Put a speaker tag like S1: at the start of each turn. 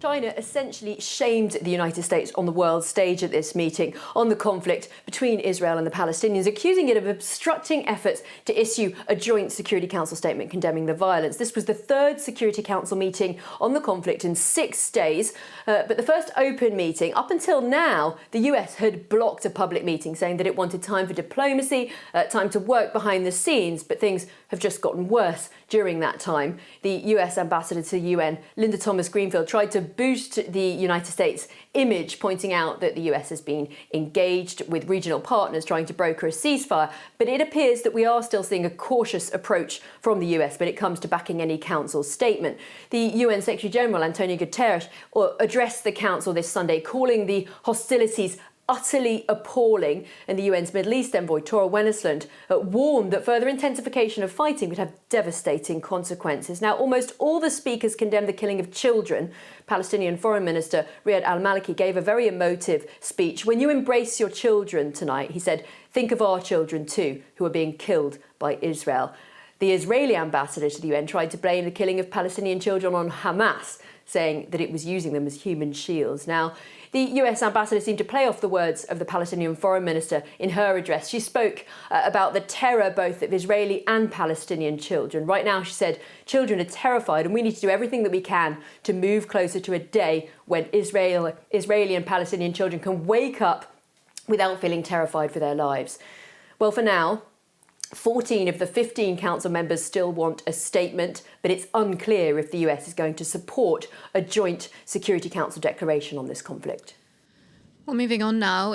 S1: China essentially shamed the United States on the world stage at this meeting on the conflict between Israel and the Palestinians, accusing it of obstructing efforts to issue a joint Security Council statement condemning the violence. This was the third Security Council meeting on the conflict in 6 days, but the first open meeting. Up until now, the US had blocked a public meeting, saying that it wanted time for diplomacy, time to work behind the scenes, but things have just gotten worse during that time. The US ambassador to the UN, Linda Thomas-Greenfield, tried to boost the United States' image, pointing out that the US has been engaged with regional partners trying to broker a ceasefire. But it appears that we are still seeing a cautious approach from the US when it comes to backing any council statement. The UN Secretary General, Antonio Guterres, addressed the council this Sunday, calling the hostilities utterly appalling, and the UN's Middle East envoy, Tora Wennesland, warned that further intensification of fighting would have devastating consequences. Now, almost all the speakers condemned the killing of children. Palestinian Foreign Minister Riyad al-Maliki gave a very emotive speech. "When you embrace your children tonight," he said, "think of our children too, who are being killed by Israel." The Israeli ambassador to the UN tried to blame the killing of Palestinian children on Hamas, saying that it was using them as human shields. Now, the US ambassador seemed to play off the words of the Palestinian foreign minister in her address. She spoke about the terror both of Israeli and Palestinian children. Right now, she said, children are terrified and we need to do everything that we can to move closer to a day when Israeli and Palestinian children can wake up without feeling terrified for their lives. Well, for now, 14 of the 15 council members still want a statement, but it's unclear if the US is going to support a joint Security Council declaration on this conflict.
S2: Well, moving on now.